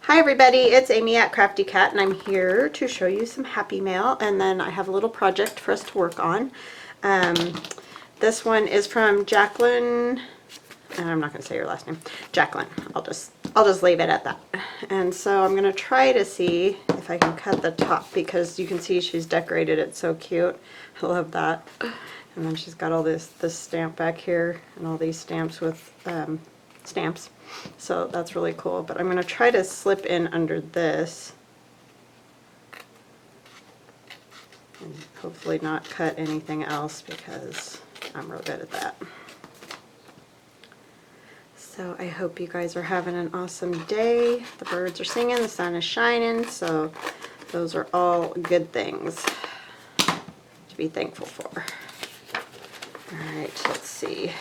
Hi everybody, it's Amy at Crafty Cat and I'm here to show you some happy mail, and then I have a little project for us to work on. This one is from Jacqueline, and I'm not going to say your last name. Jacqueline. I'll just leave it at that. And so I'm going to try to see if I can cut the top, because you can see she's decorated it so cute. I love that. And then she's got all this stamp back here and all these stamps with stamps. So that's really cool. But I'm going to try to slip in under this and hopefully not cut anything else, because I'm real good at that. So I hope you guys are having an awesome day. The birds are singing, the sun is shining, so those are all good things to be thankful for. Alright, let's see.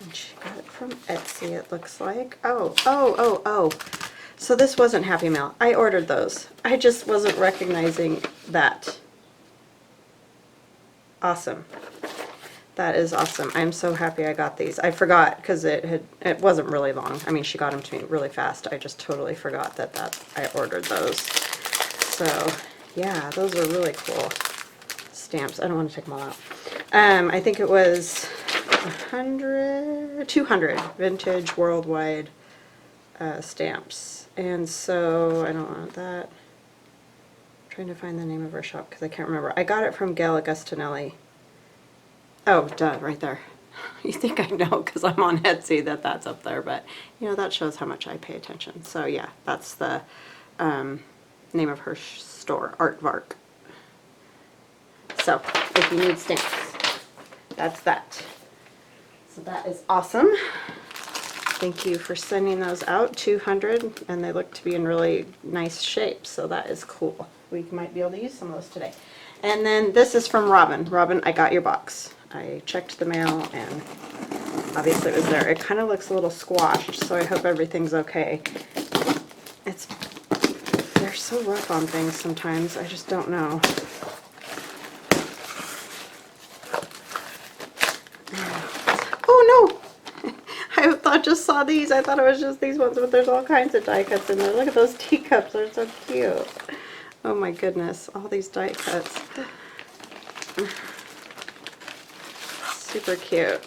And she got it from Etsy, it looks like. Oh. So this wasn't Happy Mail. I ordered those. I just wasn't recognizing that. Awesome. That is awesome. I'm so happy I got these. I forgot because it wasn't really long. I mean, she got them to me really fast. I just totally forgot that I ordered those. So yeah, those are really cool stamps. I don't want to take them all out. I think it was 200 vintage worldwide stamps. And so I don't want that. Trying to find the name of her shop because I can't remember. I got it from Gail Augustinelli. Oh, duh, right there. You think I know because I'm on Etsy that's up there, but you know, that shows how much I pay attention. So yeah, that's the name of her store, Artvark. So if you need stamps, that's that. So that is awesome. Thank you for sending those out, 200, and they look to be in really nice shape, so that is cool. We might be able to use some of those today. And then this is from Robin. Robin, I got your box. I checked the mail and obviously it was there. It kind of looks a little squashed, so I hope everything's okay. They're so rough on things sometimes, I just don't know. Oh no! I just saw these. I thought it was just these ones, but there's all kinds of die cuts in there. Look at those teacups. They're so cute. Oh my goodness. All these die cuts. Super cute.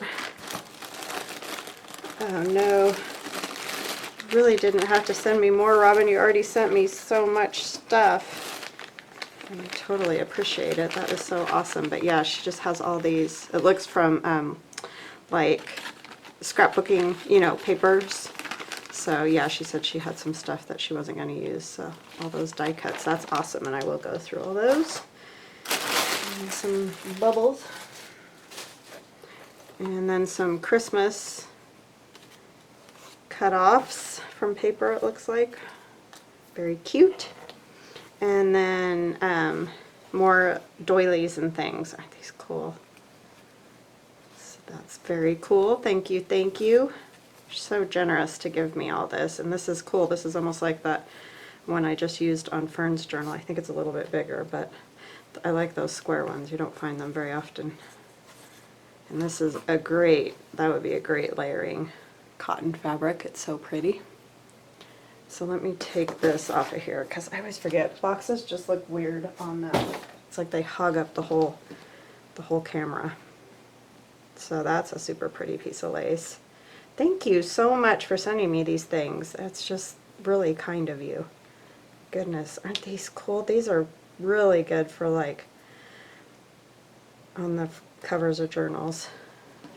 Oh no. Really didn't have to send me more, Robin. You already sent me so much stuff. And I totally appreciate it. That is so awesome. But yeah, she just has all these. It looks from like scrapbooking, you know, papers. So yeah, she said she had some stuff that she wasn't going to use. So all those die cuts, that's awesome, and I will go through all those. And some bubbles. And then some Christmas cut-offs from paper, it looks like. Very cute. And then more doilies and things. Aren't these cool? That's very cool. Thank you, thank you. You're so generous to give me all this. And this is cool. This is almost like that one I just used on Fern's journal. I think it's a little bit bigger, but I like those square ones. You don't find them very often. And this is that would be a great layering cotton fabric. It's so pretty. So let me take this off of here because I always forget. Boxes just look weird on that. It's like they hug up the whole camera. So that's a super pretty piece of lace. Thank you so much for sending me these things. That's just really kind of you. Goodness, aren't these cool? These are really good for like on the covers of journals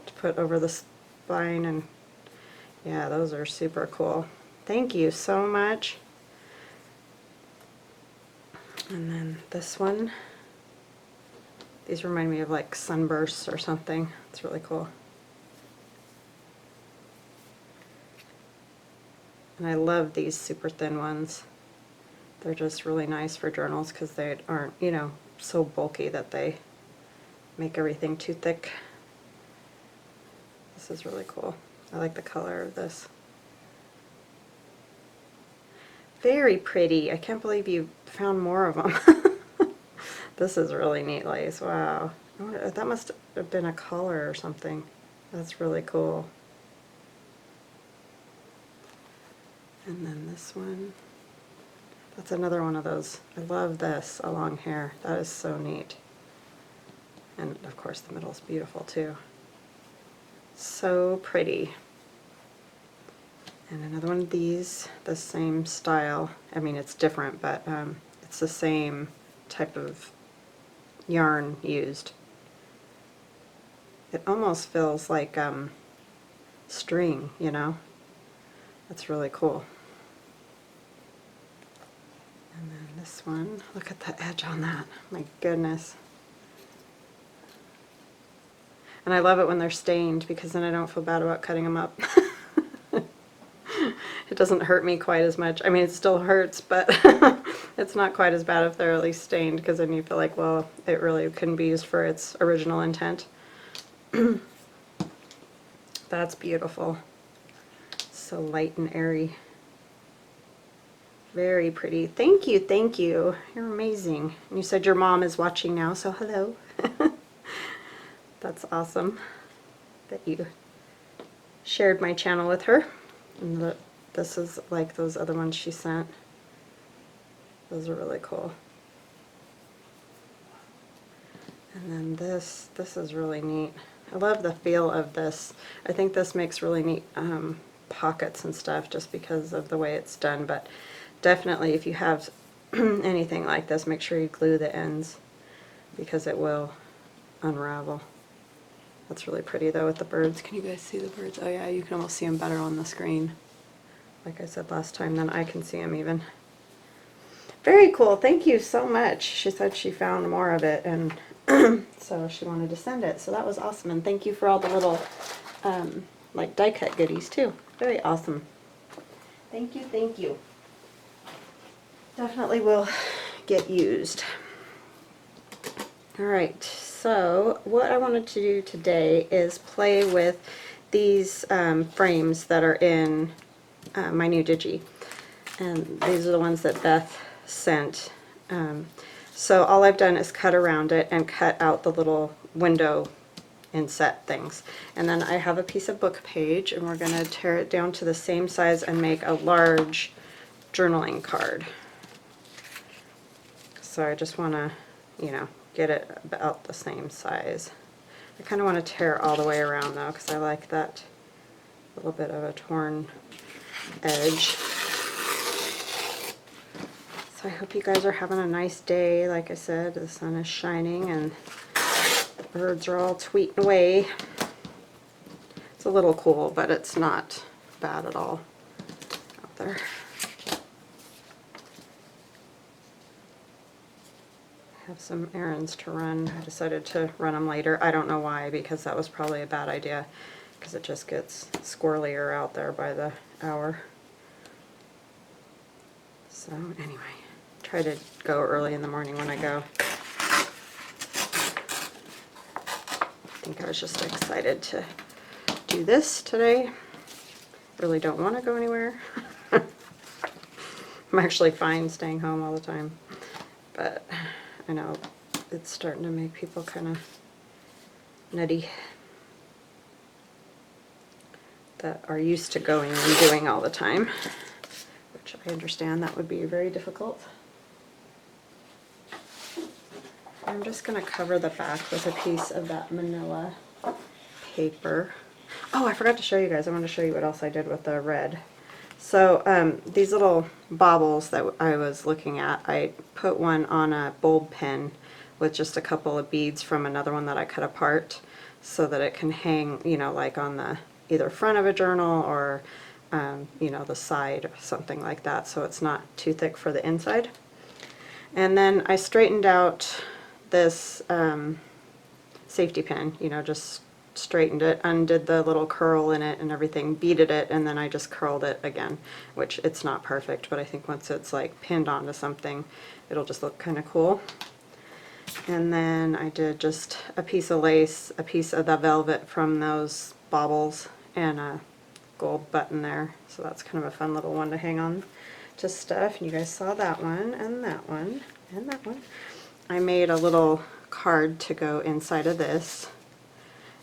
to put over the spine, and yeah, those are super cool. Thank you so much. And then this one. These remind me of like sunbursts or something. It's really cool. And I love these super thin ones. They're just really nice for journals because they aren't, you know, so bulky that they make everything too thick. This is really cool. I like the color of this. Very pretty. I can't believe you found more of them. This is really neat lace. Wow. That must have been a collar or something. That's really cool. And then this one, that's another one of those. I love this along here. That is so neat. And of course the middle's beautiful too. So pretty. And another one of these, the same style. I mean, it's different, but it's the same type of yarn used. It almost feels like string, you know? That's really cool. And then this one, look at the edge on that. My goodness. And I love it when they're stained because then I don't feel bad about cutting them up. It doesn't hurt me quite as much. I mean, it still hurts, but it's not quite as bad if they're at least stained, because then you feel like, well, it really couldn't be used for its original intent. That's beautiful. So light and airy. Very pretty. Thank you, thank you. You're amazing. And you said your mom is watching now, so hello. That's awesome that you shared my channel with her. And this is like those other ones she sent. Those are really cool. And then this is really neat. I love the feel of this. I think this makes really neat pockets and stuff just because of the way it's done, but definitely if you have anything like this, make sure you glue the ends because it will unravel. That's really pretty though with the birds. Can you guys see the birds? Oh yeah, you can almost see them better on the screen. Like I said last time, then I can see them even. Very cool. Thank you so much. She said she found more of it, and so she wanted to send it. So that was awesome. And thank you for all the little like die cut goodies too. Very awesome. Thank you, thank you. Definitely will get used. Alright, so what I wanted to do today is play with these frames that are in my new digi. And these are the ones that Beth sent. So all I've done is cut around it and cut out the little window inset things. And then I have a piece of book page, and we're going to tear it down to the same size and make a large journaling card. So I just want to, you know, get it about the same size. I kind of want to tear all the way around though, because I like that little bit of a torn edge. So I hope you guys are having a nice day. Like I said, the sun is shining and the birds are all tweeting away. It's a little cool, but it's not bad at all out there. I have some errands to run. I decided to run them later. I don't know why, because that was probably a bad idea, because it just gets squirrelier out there by the hour. So anyway, try to go early in the morning when I go. I think I was just excited to do this today. Really don't want to go anywhere. I'm actually fine staying home all the time, but I know it's starting to make people kind of nutty that are used to going and doing all the time, which I understand that would be very difficult. I'm just going to cover the back with a piece of that Manila paper. Oh, I forgot to show you guys. I want to show you what else I did with the red. So these little baubles that I was looking at, I put one on a bulb pin with just a couple of beads from another one that I cut apart so that it can hang, you know, like on the either front of a journal or, you know, the side or something like that, so it's not too thick for the inside. And then I straightened out this safety pin, you know, just straightened it, undid the little curl in it and everything, beaded it, and then I just curled it again, which it's not perfect, but I think once it's like pinned onto something, it'll just look kind of cool. And then I did just a piece of lace, a piece of the velvet from those baubles, and a gold button there, so that's kind of a fun little one to hang on to stuff. And you guys saw that one, and that one, and that one. I made a little card to go inside of this.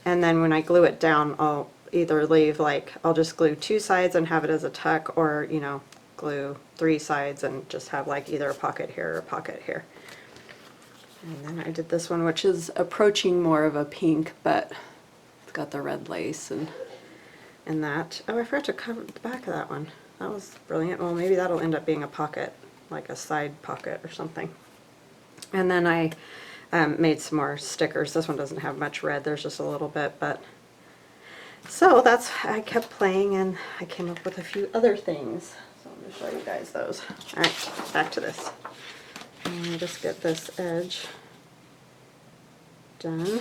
and then when I glue it down, I'll either leave, like, I'll just glue 2 sides and have it as a tuck, or, you know, glue 3 sides and just have like either a pocket here or a pocket here. And then I did this one, which is approaching more of a pink, but it's got the red lace and that. Oh, I forgot to cover the back of that one. That was brilliant. Well, maybe that'll end up being a pocket, like a side pocket or something. And then I made some more stickers. This one doesn't have much red, there's just a little bit, but so that's, I kept playing and I came up with a few other things. So I'm going to show you guys those. Alright, back to this. I'm going to just get this edge done.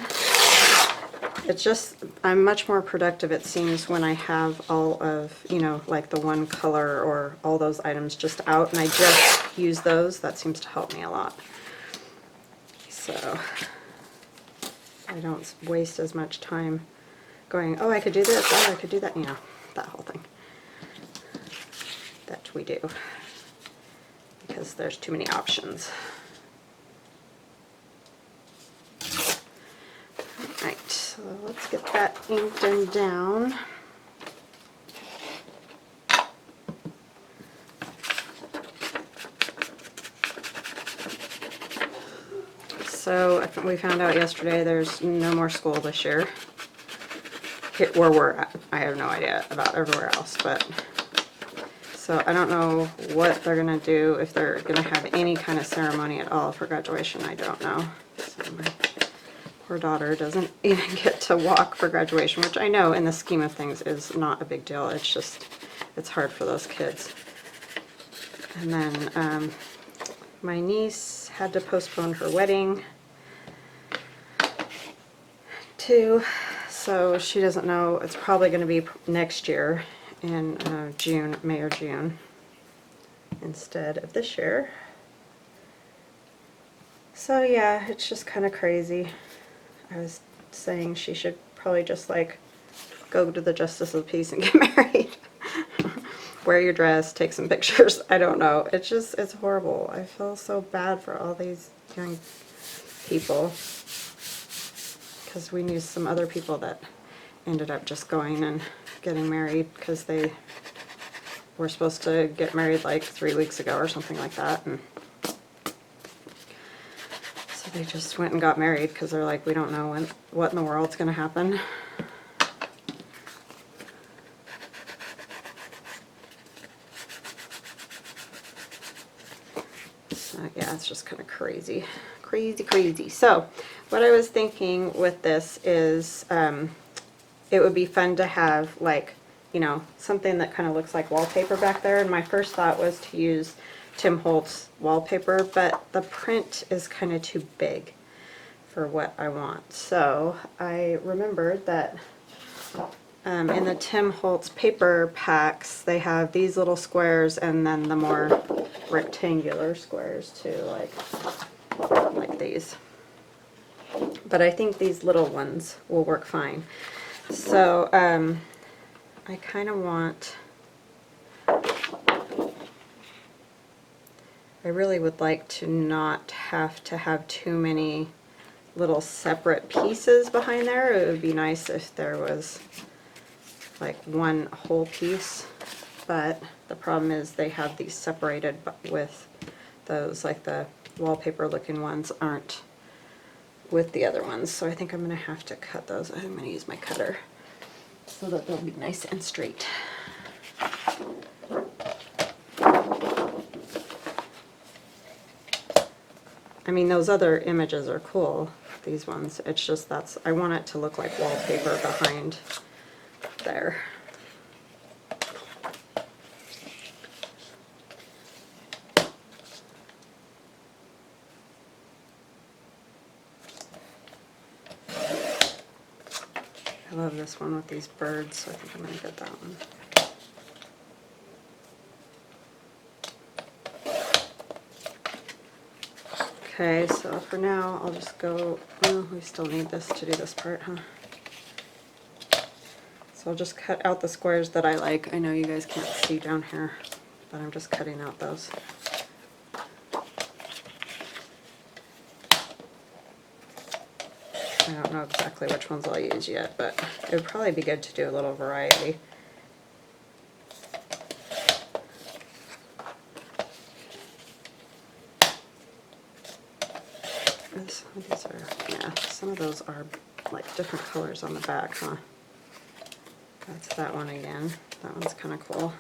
It's just, I'm much more productive, it seems, when I have all of, you know, like the one color or all those items just out and I just use those. That seems to help me a lot. So I don't waste as much time going, oh, I could do this, oh, I could do that, you know, that whole thing that we do, because there's too many options. Alright, so let's get that inked and down. So we found out yesterday there's no more school this year. Where we're at. I have no idea about everywhere else, but so I don't know what they're gonna do, if they're gonna have any kind of ceremony at all for graduation. I don't know. So my poor daughter doesn't even get to walk for graduation, which I know in the scheme of things is not a big deal. It's just, it's hard for those kids. And then my niece had to postpone her wedding too. So she doesn't know, it's probably going to be next year in June, May or June, instead of this year. So yeah, it's just kind of crazy. I was saying she should probably just like go to the Justice of the Peace and get married. Wear your dress, take some pictures. I don't know. It's just, it's horrible. I feel so bad for all these young people, because we knew some other people that ended up just going and getting married because they were supposed to get married like 3 weeks ago or something like that, and so they just went and got married because they're like, we don't know what in the world's going to happen. So yeah, it's just kind of crazy. Crazy. So what I was thinking with this is it would be fun to have, like, you know, something that kind of looks like wallpaper back there. And my first thought was to use Tim Holtz wallpaper, but the print is kind of too big for what I want. So I remembered that in the Tim Holtz paper packs, they have these little squares and then the more rectangular squares too, like these. But I think these little ones will work fine. So I kind of want, I really would like to not have to have too many little separate pieces behind there. It would be nice if there was like one whole piece, but the problem is they have these separated with those, like the wallpaper looking ones aren't with the other ones, so I think I'm going to have to cut those. I'm going to use my cutter so that they'll be nice and straight. I mean, those other images are cool, these ones. It's just that's, I want it to look like wallpaper behind there. I love this one with these birds, so I think I'm going to get that one. Okay, so for now I'll just go, oh, we still need this to do this part, huh? So I'll just cut out the squares that I like. I know you guys can't see down here, but I'm just cutting out those. I don't know exactly which ones I'll use yet, but it would probably be good to do a little variety. And some of these are, yeah, some of those are like different colors on the back, huh? That's that one again. That one's kind of cool.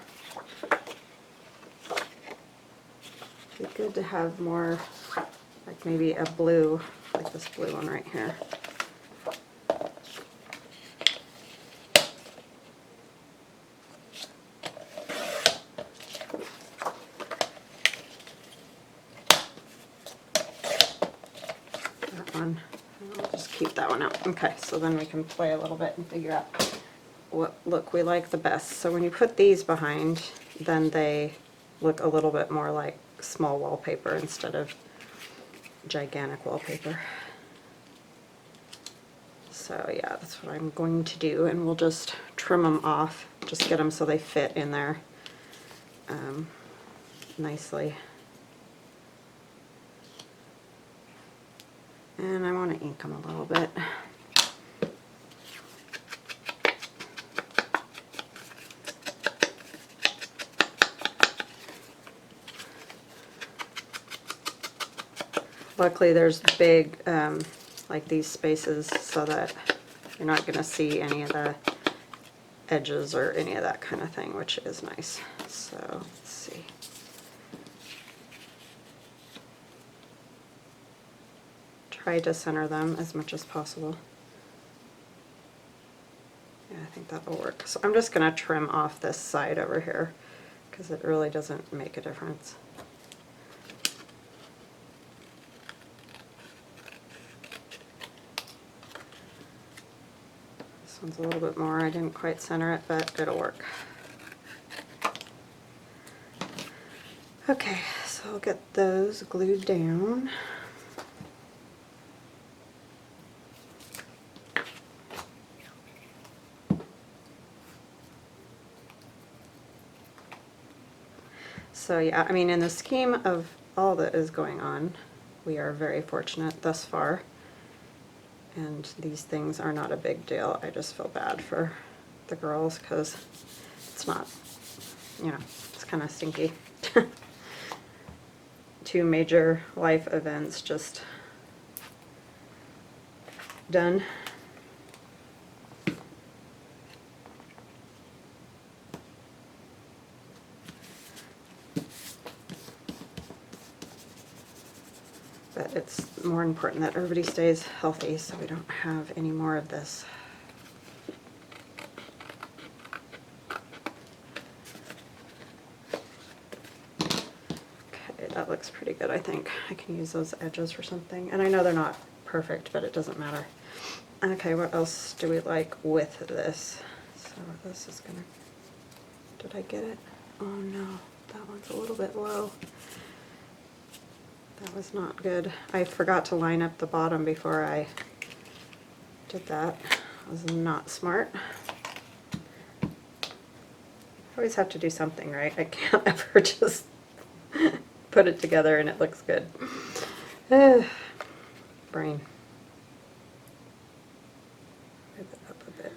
It'd be good to have more, like maybe a blue, like this blue one right here. That one. I'll just keep that one out. Okay, so then we can play a little bit and figure out what look we like the best. So when you put these behind, then they look a little bit more like small wallpaper instead of gigantic wallpaper. So yeah, that's what I'm going to do, and we'll just trim them off, just get them so they fit in there nicely. And I want to ink them a little bit. Luckily there's big, like these spaces, so that you're not going to see any of the edges or any of that kind of thing, which is nice. So let's see. Try to center them as much as possible. Yeah, I think that will work. So I'm just going to trim off this side over here because it really doesn't make a difference. This one's a little bit more. I didn't quite center it, but it'll work. Okay, so I'll get those glued down. So yeah, I mean, in the scheme of all that is going on, we are very fortunate thus far. And these things are not a big deal. I just feel bad for the girls because it's not, you know, it's kind of stinky. 2 major life events just done. But it's more important that everybody stays healthy so we don't have any more of this. Okay, that looks pretty good, I think. I can use those edges for something. And I know they're not perfect, but it doesn't matter. Okay, what else do we like with this? So this is gonna, did I get it? Oh no, that one's a little bit low. That was not good. I forgot to line up the bottom before I did that. That was not smart. I always have to do something, right? I can't ever just put it together and it looks good. Brain. Move it up a bit.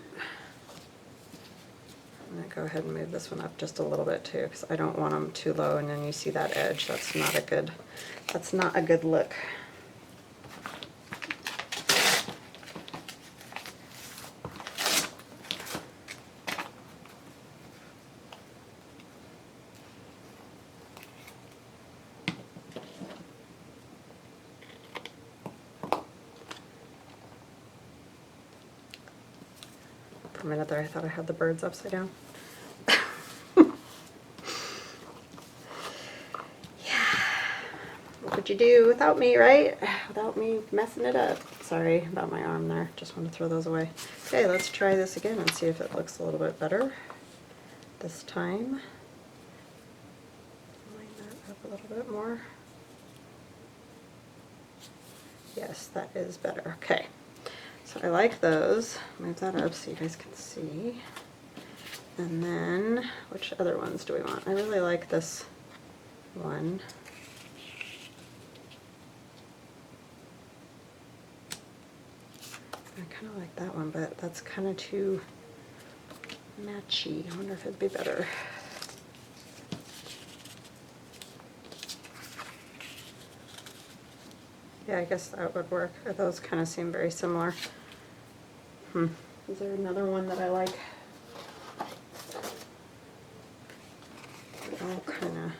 I'm going to go ahead and move this one up just a little bit too, because I don't want them too low and then you see that edge. That's not a good look. For a minute there I thought I had the birds upside down. What you do without me, right? Without me messing it up. Sorry about my arm there. Just want to throw those away. Okay, let's try this again and see if it looks a little bit better this time. Line that up a little bit more. Yes, that is better. Okay, so I like those. Move that up so you guys can see. And then, which other ones do we want? I really like this one. I kind of like that one, but that's kind of too matchy. I wonder if it'd be better. Yeah, I guess that would work. Those kind of seem very similar. Is there another one that I like? All kind of.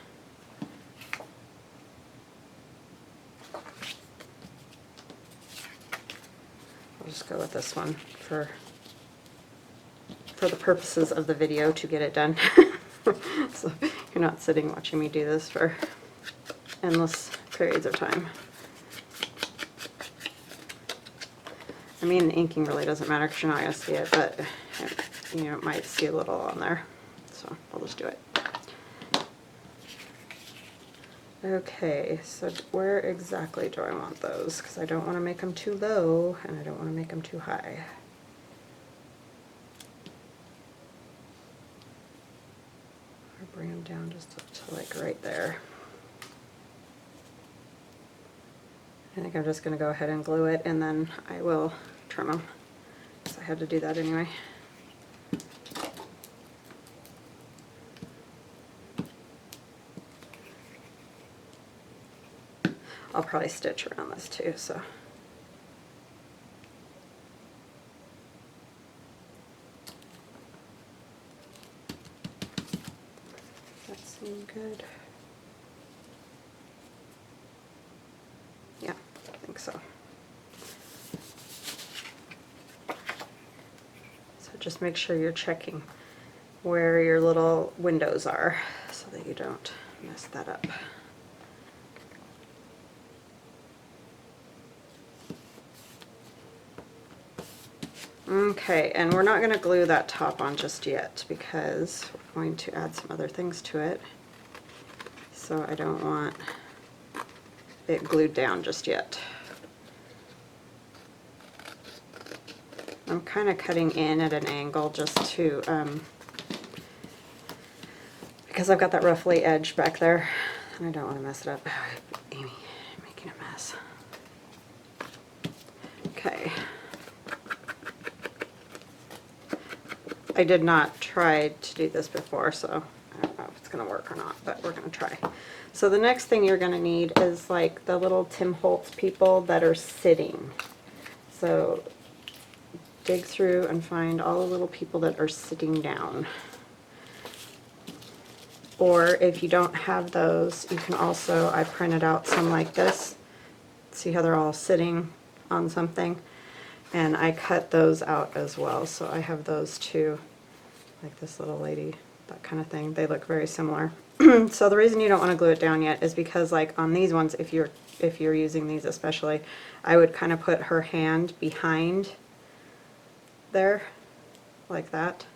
I'll just go with this one for the purposes of the video to get it done. So you're not sitting watching me do this for endless periods of time. I mean, the inking really doesn't matter because you're not going to see it, but you know, it might see a little on there. So I'll just do it. Okay, so where exactly do I want those? Because I don't want to make them too low and I don't want to make them too high. Or bring them down just to like right there. I think I'm just going to go ahead and glue it and then I will trim them because I had to do that anyway. I'll probably stitch around this too, so. Does that seem good? Yeah, I think so. So just make sure you're checking where your little windows are so that you don't mess that up. Okay, and we're not going to glue that top on just yet because we're going to add some other things to it. So I don't want it glued down just yet. I'm kind of cutting in at an angle just to, because I've got that ruffly edge back there and I don't want to mess it up. Amy, you're making a mess. Okay. I did not try to do this before, so I don't know if it's going to work or not, but we're going to try. So the next thing you're going to need is like the little Tim Holtz people that are sitting. So dig through and find all the little people that are sitting down. Or if you don't have those, you can also, I printed out some like this. See how they're all sitting on something? And I cut those out as well, so I have those too, like this little lady, that kind of thing. They look very similar. So the reason you don't want to glue it down yet is because like on these ones, if you're using these especially, I would kind of put her hand behind there, like that,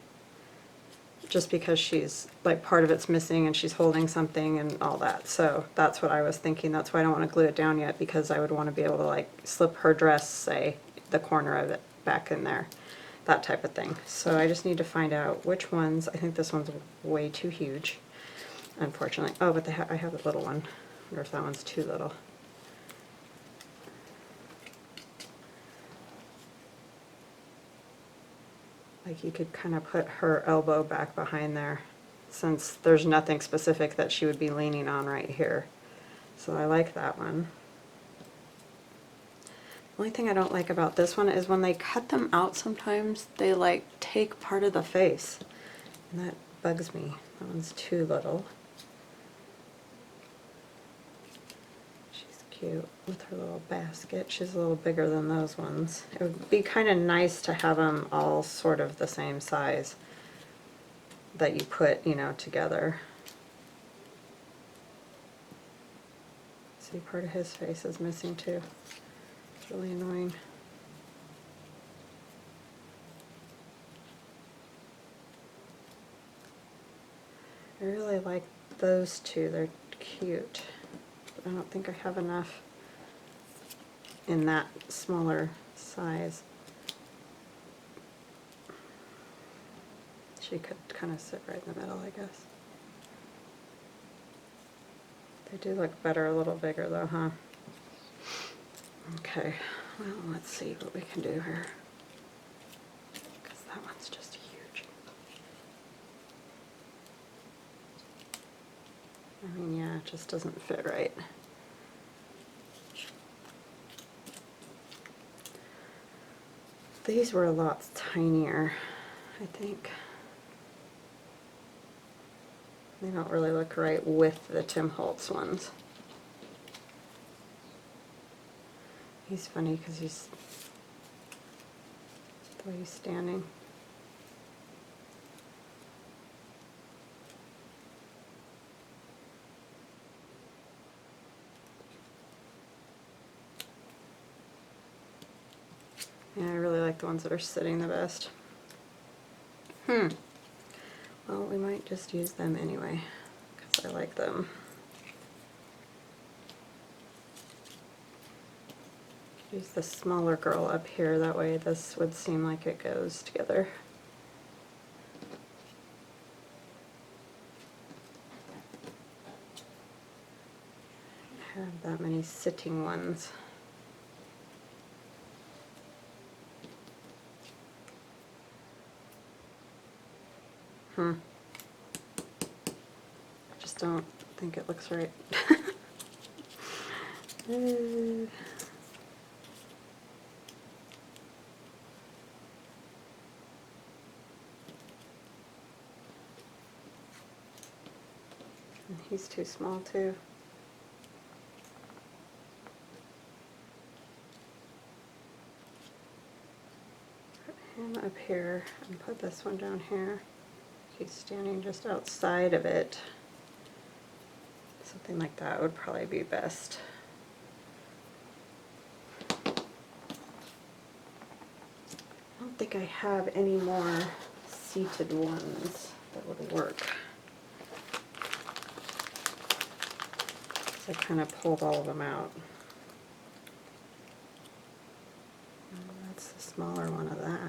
just because she's like part of it's missing and she's holding something and all that. So that's what I was thinking. That's why I don't want to glue it down yet, because I would want to be able to like slip her dress, say, the corner of it back in there, that type of thing. So I just need to find out which ones. I think this one's way too huge, unfortunately. Oh, but I have a little one. I wonder if that one's too little. Like you could kind of put her elbow back behind there, since there's nothing specific that she would be leaning on right here. So I like that one. The only thing I don't like about this one is when they cut them out sometimes, they like take part of the face. And that bugs me. That one's too little. She's cute with her little basket. She's a little bigger than those ones. It would be kind of nice to have them all sort of the same size that you put, you know, together. See, part of his face is missing too. It's really annoying. I really like those two. They're cute. But I don't think I have enough in that smaller size. She could kind of sit right in the middle, I guess. They do look better a little bigger though, huh? Okay, well, let's see what we can do here. it just doesn't fit right. These were a lot tinier, I think. They don't really look right with the Tim Holtz ones. He's funny because he's the way he's standing. Yeah, I really like the ones that are sitting the best. Well, we might just use them anyway, because I like them. Use the smaller girl up here, that way this would seem like it goes together. I have that many sitting ones. I just don't think it looks right. And he's too small too. Put him up here and put this one down here. He's standing just outside of it. Something like that would probably be best. I don't think I have any more seated ones that would work. So I kind of pulled all of them out. And that's the smaller one of that.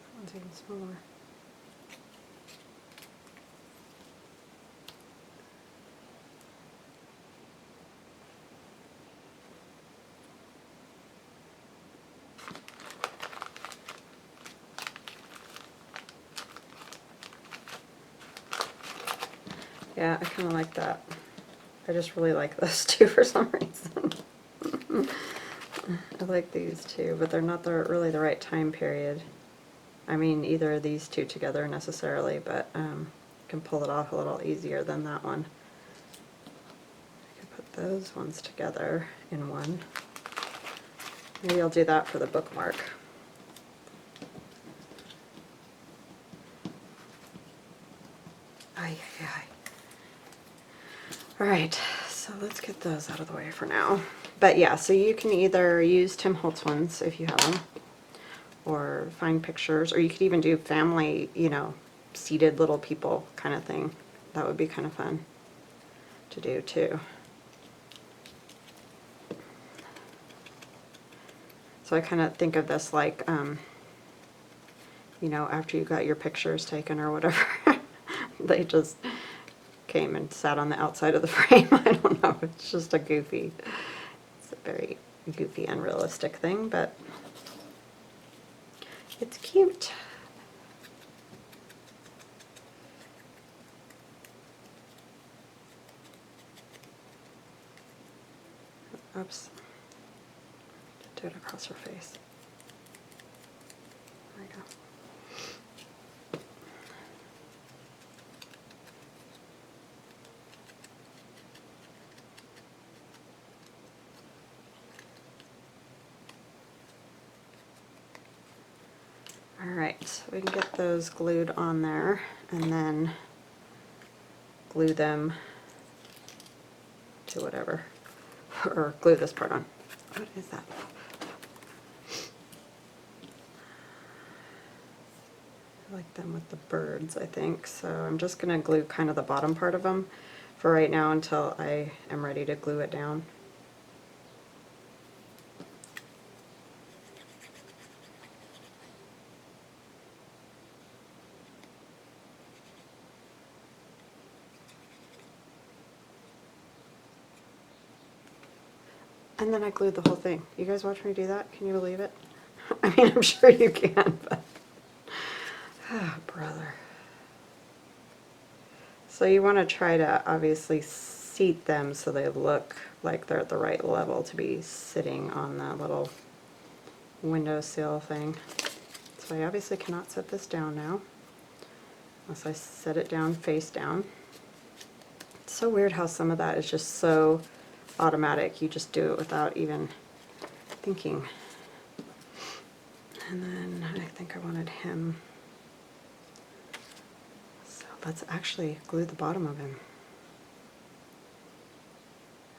That one's even smaller. Yeah, I kind of like that. I just really like those two for some reason. I like these two, but they're not really the right time period. I mean, either of these two together necessarily, but I can pull it off a little easier than that one. I could put those ones together in one. Maybe I'll do that for the bookmark. Ay, ay, ay. All right, so let's get those out of the way for now. But yeah, so you can either use Tim Holtz ones if you have them, or find pictures, or you could even do family, you know, seated little people kind of thing. That would be kind of fun to do too. So I kind of think of this like, you know, after you got your pictures taken or whatever, they just came and sat on the outside of the frame. I don't know, it's just a goofy, it's a very goofy, unrealistic thing, but it's cute. Oops. Do it across her face. There we go. Alright, so we can get those glued on there and then glue them to whatever, or glue this part on. What is that? I like them with the birds, I think, so I'm just going to glue kind of the bottom part of them for right now until I am ready to glue it down. And then I glued the whole thing. You guys watch me do that? Can you believe it? I mean, I'm sure you can, but... Oh, brother. So you want to try to obviously seat them so they look like they're at the right level to be sitting on that little windowsill thing. So I obviously cannot set this down now, unless I set it down face down. It's so weird how some of that is just so automatic. You just do it without even thinking. And then I think I wanted him. So let's actually glue the bottom of him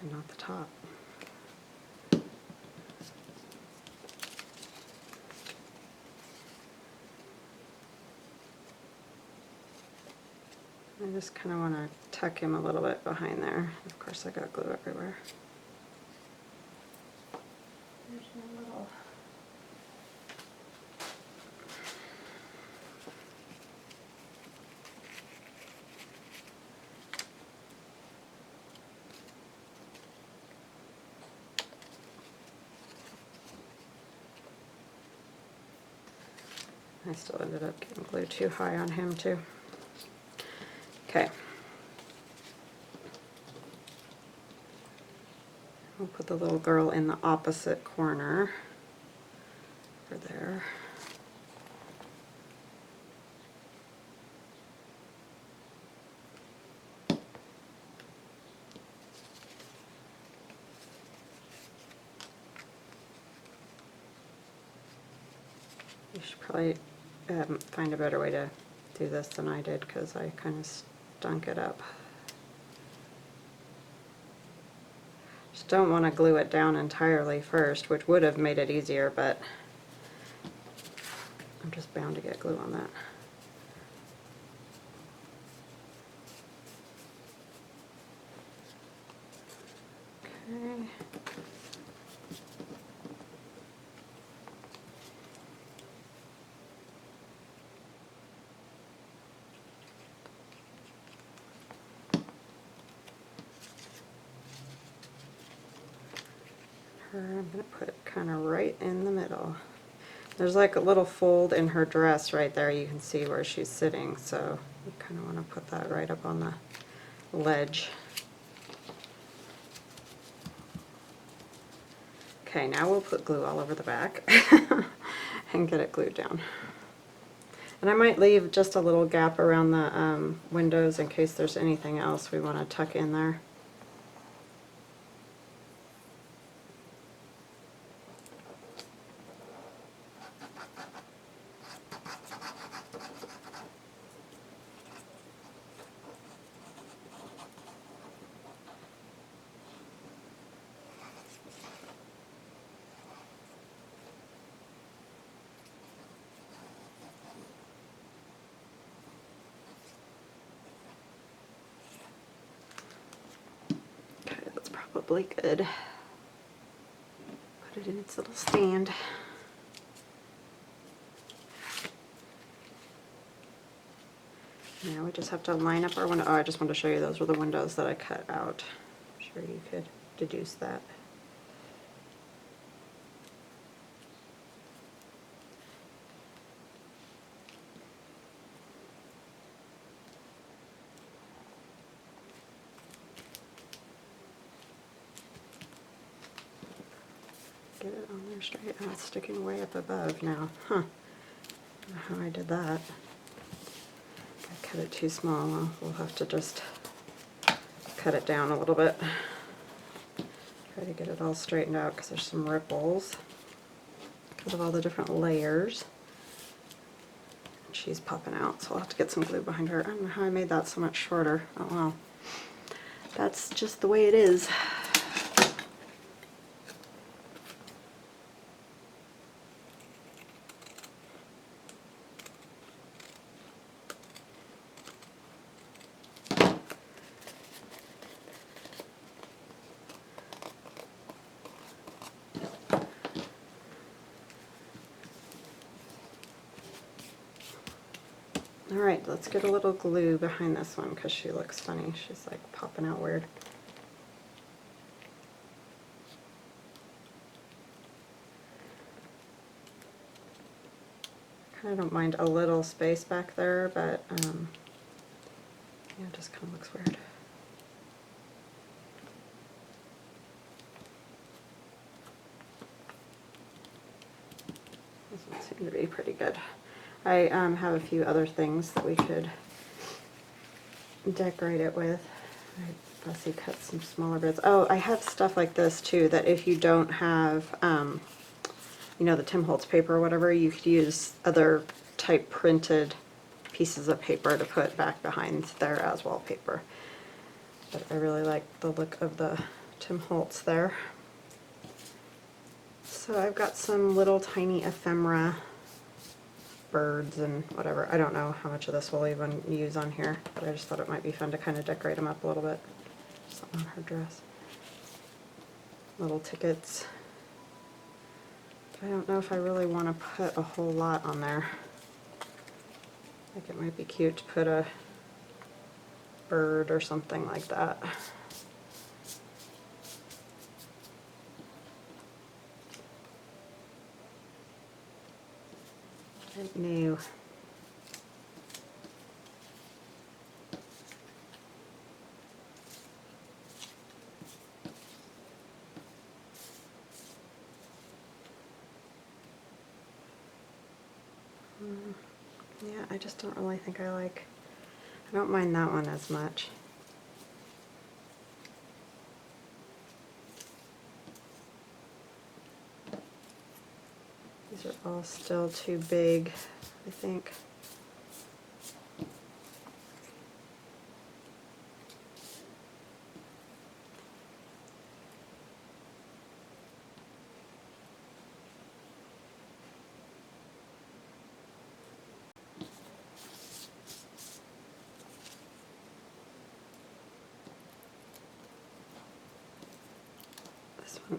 and not the top. I just kind of want to tuck him a little bit behind there. Of course I got glue everywhere. There's my little... I still ended up getting glue too high on him too. Okay. We'll put the little girl in the opposite corner over there. You should probably find a better way to do this than I did, because I kind of stunk it up. Just don't want to glue it down entirely first, which would have made it easier, but I'm just bound to get glue on that. Okay. I'm going to put it kind of right in the middle. There's like a little fold in her dress right there. You can see where she's sitting, so you kind of want to put that right up on the ledge. Okay, now we'll put glue all over the back and get it glued down. And I might leave just a little gap around the windows in case there's anything else we want to tuck in there. Probably good. Put it in its little stand. Now we just have to line up our window. Oh, I just wanted to show you those were the windows that I cut out. I'm sure you could deduce that. Get it on there straight. Oh, it's sticking way up above now. Huh. I don't know how I did that. I cut it too small. Well, we'll have to just cut it down a little bit. Try to get it all straightened out because there's some ripples because of all the different layers. And she's popping out, so I'll have to get some glue behind her. I don't know how I made that so much shorter. Oh well. That's just the way it is. Alright, let's get a little glue behind this one because she looks funny. She's like popping out weird. I don't mind a little space back there, but yeah, it just kind of looks weird. This one seemed to be pretty good. I have a few other things that we could decorate it with. I fussy cut some smaller bits. Oh, I have stuff like this too, that if you don't have, you know, the Tim Holtz paper or whatever, you could use other type printed pieces of paper to put back behind there as wallpaper. But I really like the look of the Tim Holtz there. So I've got some little tiny ephemera birds and whatever. I don't know how much of this we'll even use on here, but I just thought it might be fun to kind of decorate them up a little bit. Something on her dress. Little tickets. I don't know if I really want to put a whole lot on there. Like it might be cute to put a bird or something like that. New. Yeah, I just don't really think I don't mind that one as much. These are all still too big, I think.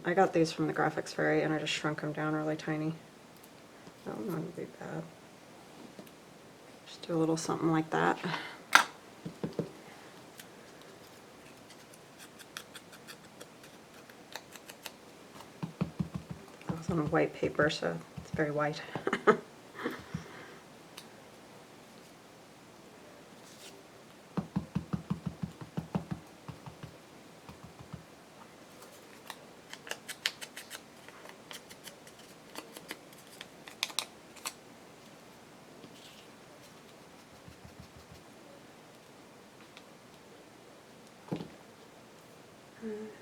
I got these from the Graphics Fairy and I just shrunk them down really tiny. That one wouldn't be bad. Just do a little something like that. That was on white paper, so it's very white.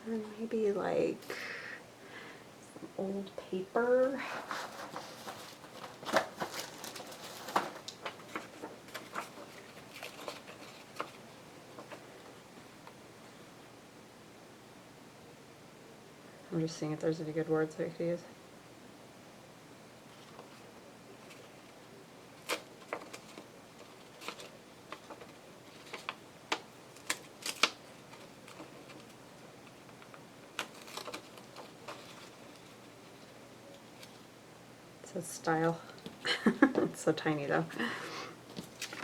And maybe like some old paper. I'm just seeing if there's any good words I could use. Says style. It's so tiny though.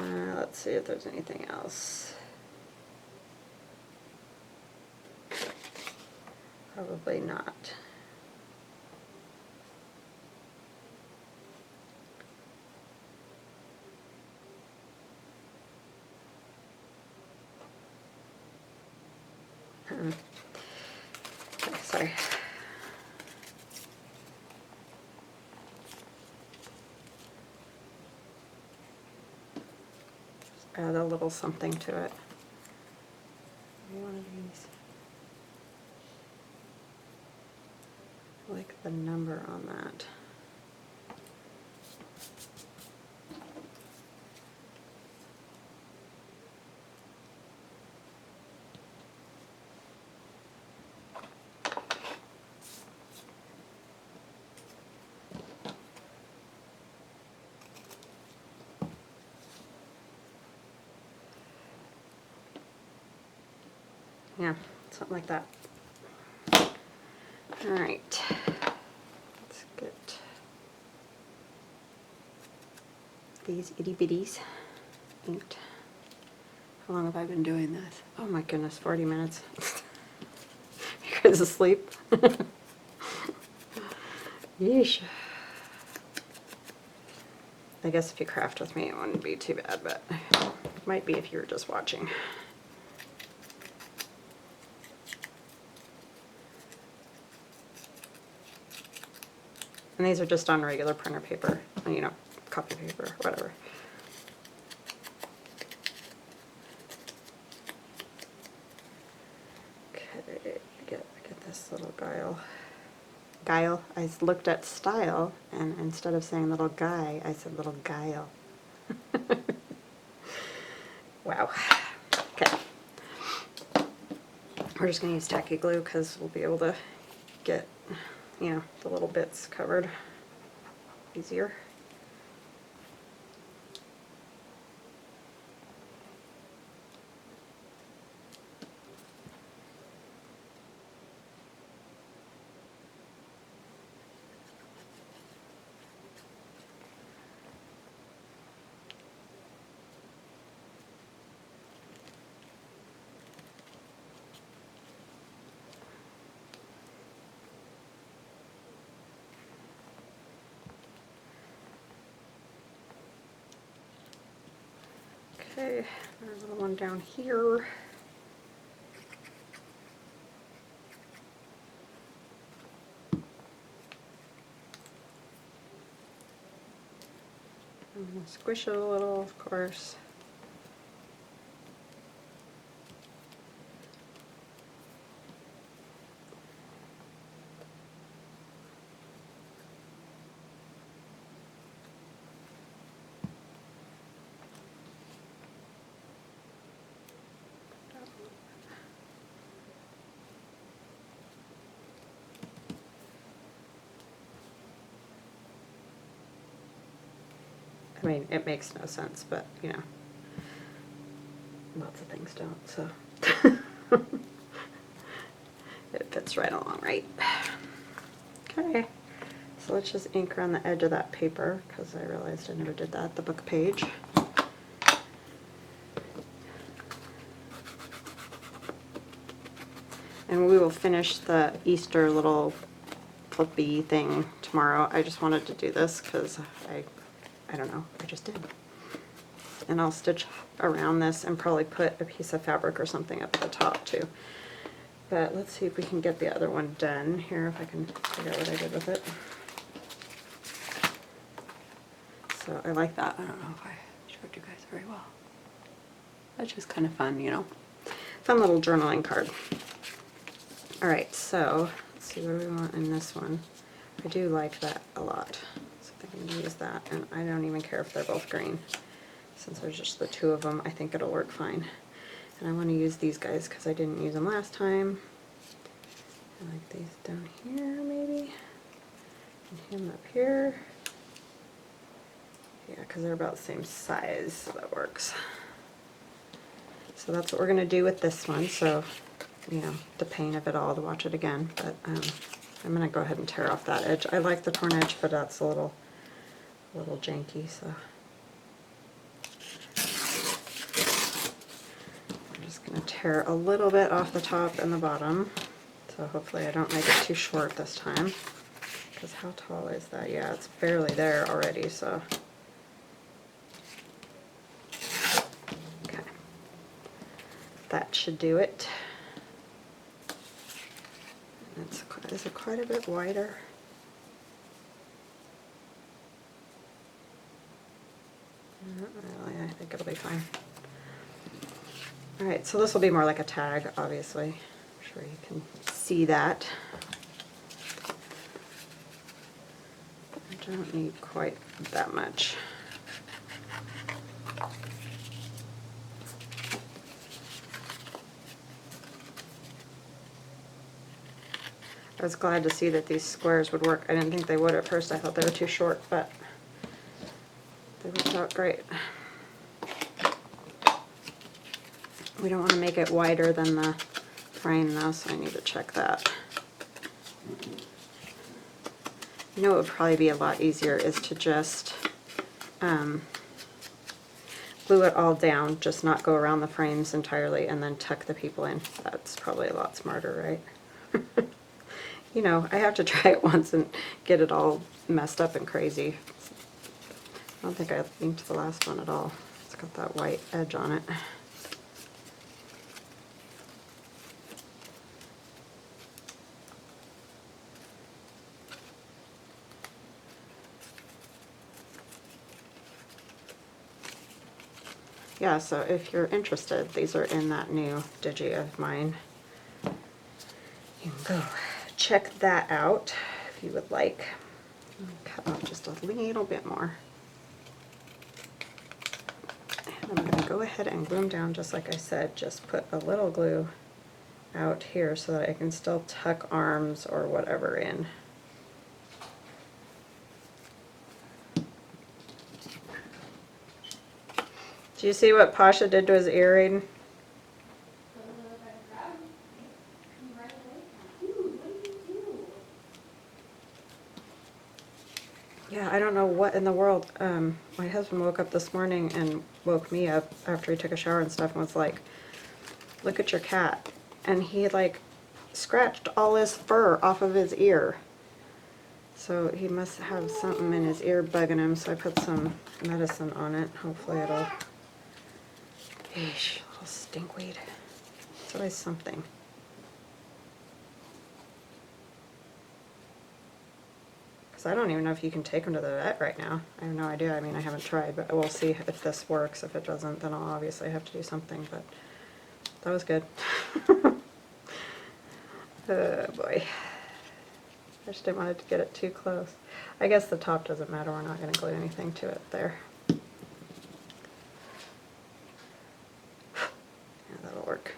Let's see if there's anything else. Probably not. Okay, sorry. Add a little something to it. One of these. I like the number on that. Yeah, something like that. All right, let's get these itty bitties inked. How long have I been doing this? Oh my goodness, 40 minutes. You guys asleep? Yeesh. I guess if you craft with me, it wouldn't be too bad, but it might be if you were just watching. And these are just on regular printer paper, you know, copy paper, whatever. Okay, get this little guile. Guile. I looked at style, and instead of saying little guy, I said little guile. Wow. Okay. We're just going to use tacky glue because we'll be able to get, you know, the little bits covered easier. Okay, there's another one down here. I'm going to squish it a little, of course. I mean, it makes no sense, but, you know, lots of things don't, so. It fits right along, right? Okay, so let's just ink around the edge of that paper, because I realized I never did that, the book page. And we will finish the Easter little flippy thing tomorrow. I just wanted to do this because I don't know, I just did. And I'll stitch around this and probably put a piece of fabric or something up at the top too. But let's see if we can get the other one done here, if I can figure out what I did with it. So I like that. I don't know if I showed you guys very well. That's just kind of fun, you know. Fun little journaling card. Alright, so let's see, what do we want in this one? I do like that a lot. So I think I'm going to use that, and I don't even care if they're both green. Since there's just the two of them, I think it'll work fine. And I want to use these guys because I didn't use them last time. I like these down here, maybe. And him up here. Yeah, because they're about the same size, so that works. So that's what we're going to do with this one. So, you know, the pain of it all to watch it again. But I'm going to go ahead and tear off that edge. I like the torn edge, but that's a little janky, so. I'm just going to tear a little bit off the top and the bottom. So hopefully I don't make it too short this time. Because how tall is that? Yeah, it's barely there already, so. Okay. That should do it. Is it quite a bit wider? Not really, I think it'll be fine. Alright, so this will be more like a tag, obviously. I'm sure you can see that. I don't need quite that much. I was glad to see that these squares would work. I didn't think they would at first. I thought they were too short, but they worked out great. We don't want to make it wider than the frame though, so I need to check that. You know what would probably be a lot easier is to just glue it all down, just not go around the frames entirely, and then tuck the people in. That's probably a lot smarter, right? You know, I have to try it once and get it all messed up and crazy. I don't think I inked the last one at all. It's got that white edge on it. Yeah, so if you're interested, these are in that new digi of mine. You can go check that out if you would like. Cut off just a little bit more. And I'm going to go ahead and glue them down just like I said. Just put a little glue out here so that I can still tuck arms or whatever in. Do you see what Pasha did to his ear, Aiden? Yeah, I don't know what in the world. My husband woke up this morning and woke me up after he took a shower and stuff and was like, look at your cat. And he like scratched all his fur off of his ear. So he must have something in his ear bugging him, so I put some medicine on it. Hopefully it'll... Eesh, little stinkweed. It's always something. Because I don't even know if you can take them to the vet right now. I have no idea. I mean, I haven't tried, but we'll see if this works. If it doesn't, then I'll obviously have to do something, but that was good. Oh boy. I just didn't want it to get it too close. I guess the top doesn't matter. We're not going to glue anything to it there. Yeah, that'll work.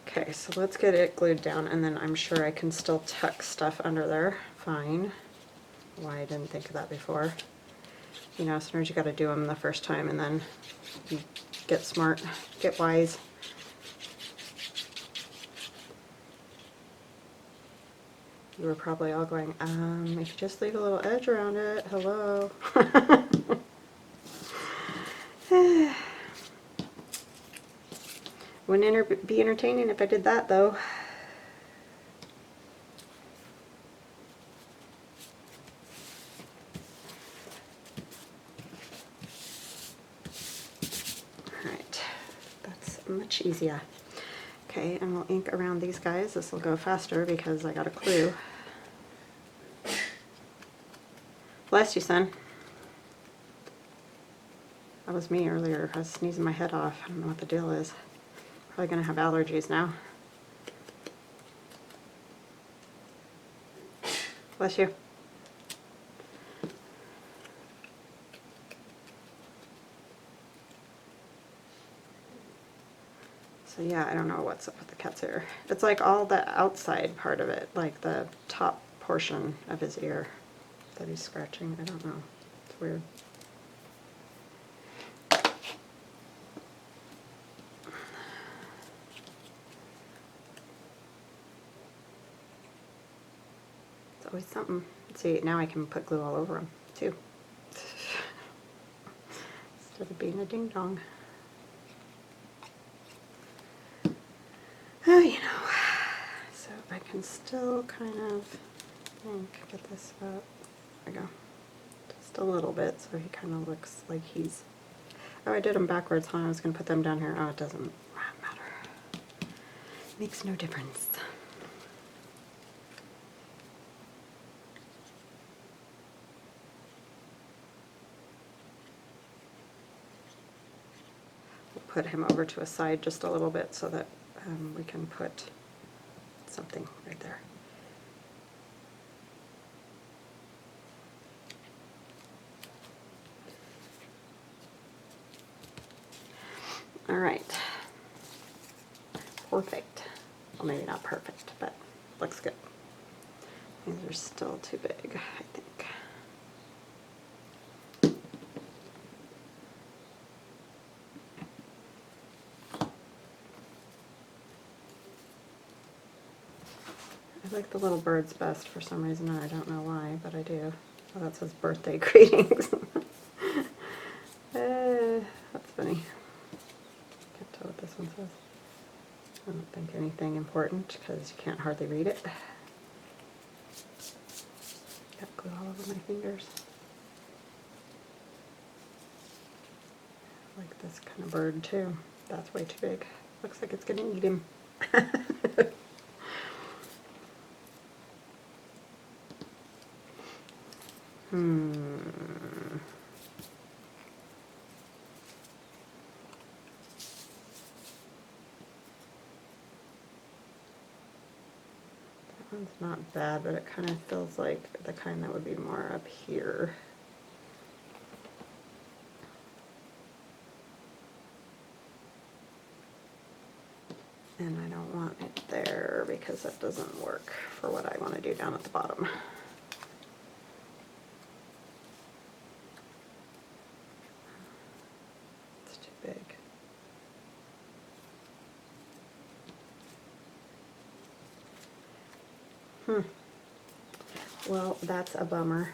Okay, so let's get it glued down, and then I'm sure I can still tuck stuff under there. Fine. Why I didn't think of that before. You know, sometimes you got to do them the first time, and then you get smart, get wise. You were probably all going, if you just leave a little edge around it, hello. Wouldn't be entertaining if I did that, though. Alright, that's much easier. Okay, and we'll ink around these guys. This will go faster because I got a clue. Bless you, son. That was me earlier. I was sneezing my head off. I don't know what the deal is. Probably gonna have allergies now. Bless you. So yeah, I don't know what's up with the cat's ear. It's like all the outside part of it, like the top portion of his ear that he's scratching. I don't know. It's weird. It's always something. See, now I can put glue all over him, too. Instead of being a ding-dong. Oh, you know. So I can still kind of, get this up. There we go. Just a little bit, so he kind of looks like he's... Oh, I did them backwards, huh? I was going to put them down here. Oh, it doesn't matter. Makes no difference. We'll put him over to a side just a little bit so that we can put something right there. All right. Perfect. Well, maybe not perfect, but looks good. These are still too big, I think. I like the little birds best for some reason. I don't know why, but I do. Oh, that says birthday greetings. That's funny. Can't tell what this one says. I don't think anything important because you can't hardly read it. Got glue all over my fingers. this kind of bird too. That's way too big. Looks like it's gonna eat him. That one's not bad, but it kind of feels like the kind that would be more up here. And I don't want it there because that doesn't work for what I want to do down at the bottom. It's too big. Well, that's a bummer.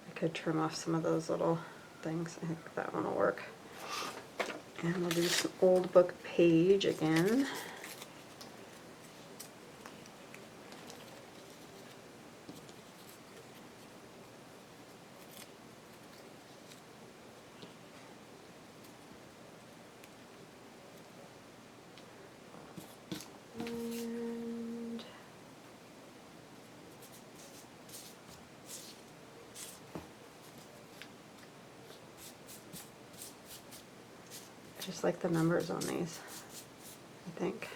I could trim off some of those little things. I think that one will work. And we'll do some old book page again. And I just like the numbers on these, I think,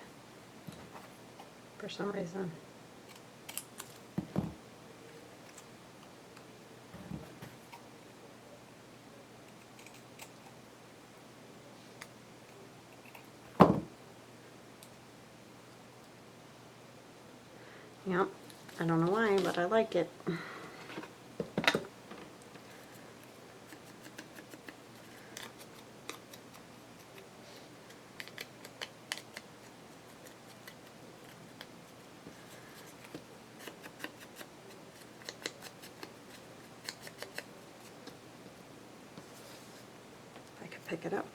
for some reason. Yep, I don't know why, but I like it. I could pick it up.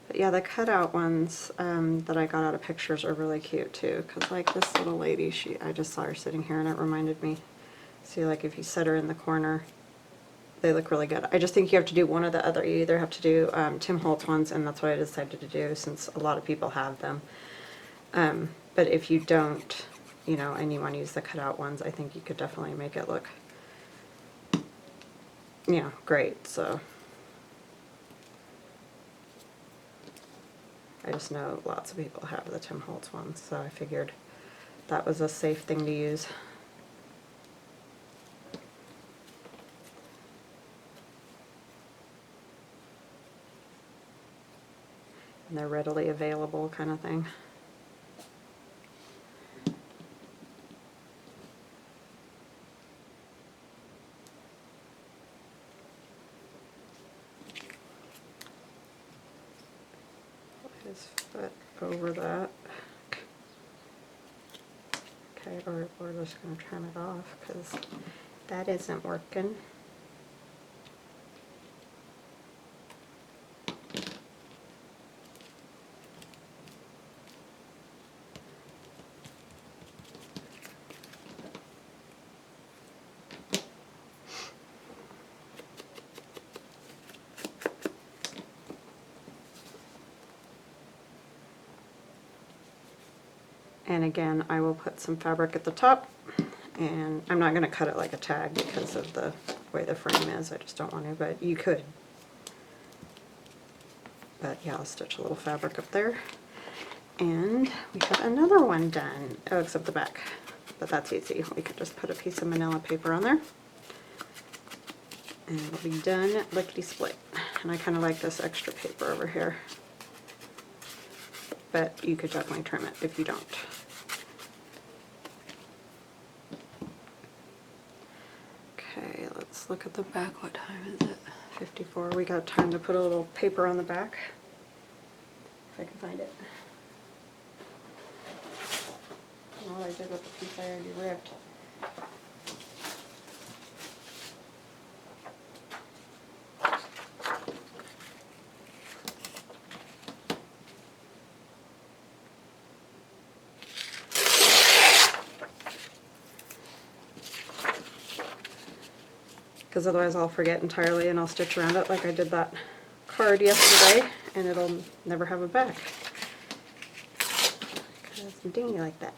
But yeah, the cutout ones that I got out of pictures are really cute too, because like this little lady, I just saw her sitting here and it reminded me. See, like if you set her in the corner, they look really good. I just think you have to do one or the other. You either have to do Tim Holtz ones, and that's what I decided to do since a lot of people have them. But if you don't, you know, and you want to use the cutout ones, I think you could definitely make it look, yeah, great. So I just know lots of people have the Tim Holtz ones, so I figured that was a safe thing to use. And they're readily available kind of thing. Put his foot over that. Okay, or we're just going to trim it off because that isn't working. And again, I will put some fabric at the top, and I'm not going to cut it like a tag because of the way the frame is. I just don't want to, but you could. But yeah, I'll stitch a little fabric up there. And we have another one done. Oh, except the back. But that's easy. We could just put a piece of manila paper on there. And it'll be done lickety-split. And I kind of like this extra paper over here. But you could definitely trim it if you don't. Okay, let's look at the back. What time is it? 54. We got time to put a little paper on the back. If I can find it. All I did with the piece I already ripped. because otherwise I'll forget entirely and I'll stitch around it like I did that card yesterday, and it'll never have a back because I'm dingy like that.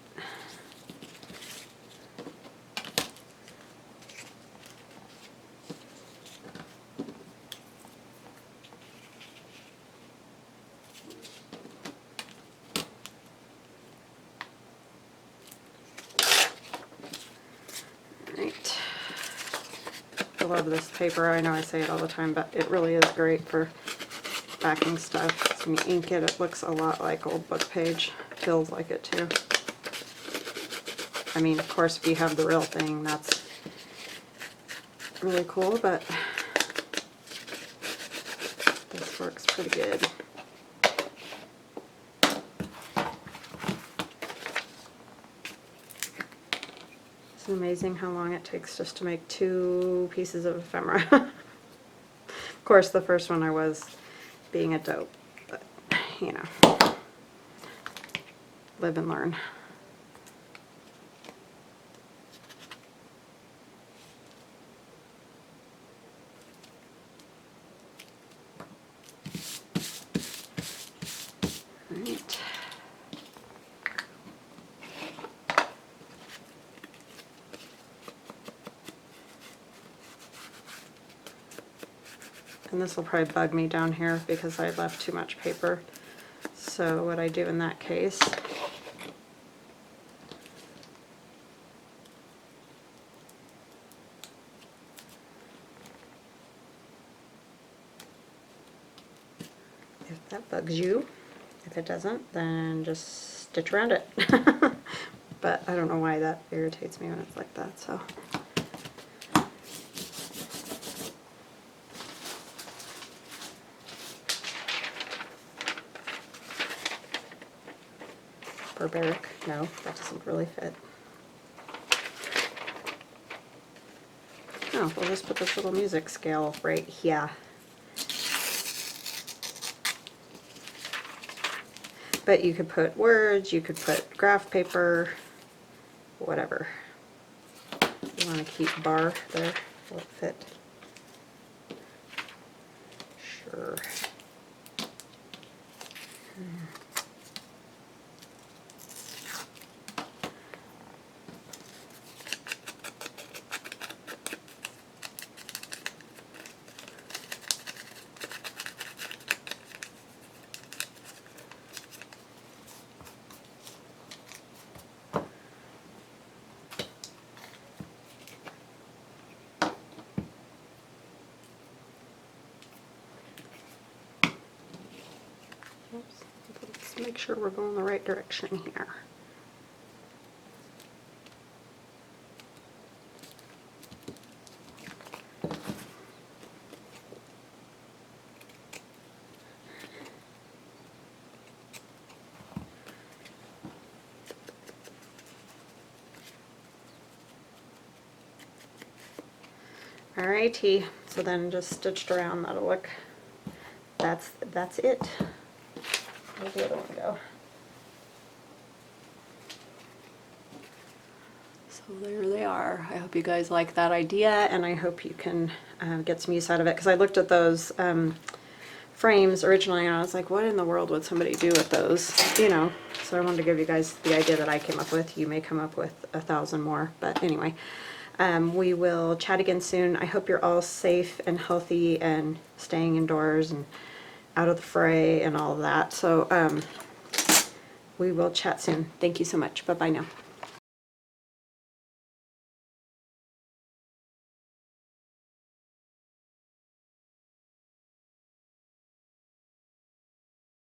Right. I love this paper. I know I say it all the time, but it really is great for backing stuff. So when you ink it, it looks a lot like old book page. Feels like it too. I mean, of course, if you have the real thing, that's really cool, but this works pretty good. It's amazing how long it takes just to make 2 pieces of ephemera. Of course, the first one I was being a dope, but you know, live and learn. Right. And this will probably bug me down here because I left too much paper. So what I do in that case, if that bugs you, if it doesn't, then just stitch around it. But I don't know why that irritates me when it's like that, so. Barbaric, no, that doesn't really fit. Oh, we'll just put this little music scale right here. But you could put words, you could put graph paper, whatever. You want to keep bar there, will it fit? Sure. Oops. Let's make sure we're going the right direction here. Alrighty, so then just stitched around, that'll look, that's it. Where'd the other one go? So there they are. I hope you guys like that idea, and I hope you can get some use out of it, because I looked at those frames originally and I was like, what in the world would somebody do with those, you know? So I wanted to give you guys the idea that I came up with. You may come up with 1,000 more, but anyway. We will chat again soon. I hope you're all safe and healthy and staying indoors and out of the fray and all of that. So we will chat soon. Thank you so much. Bye-bye now.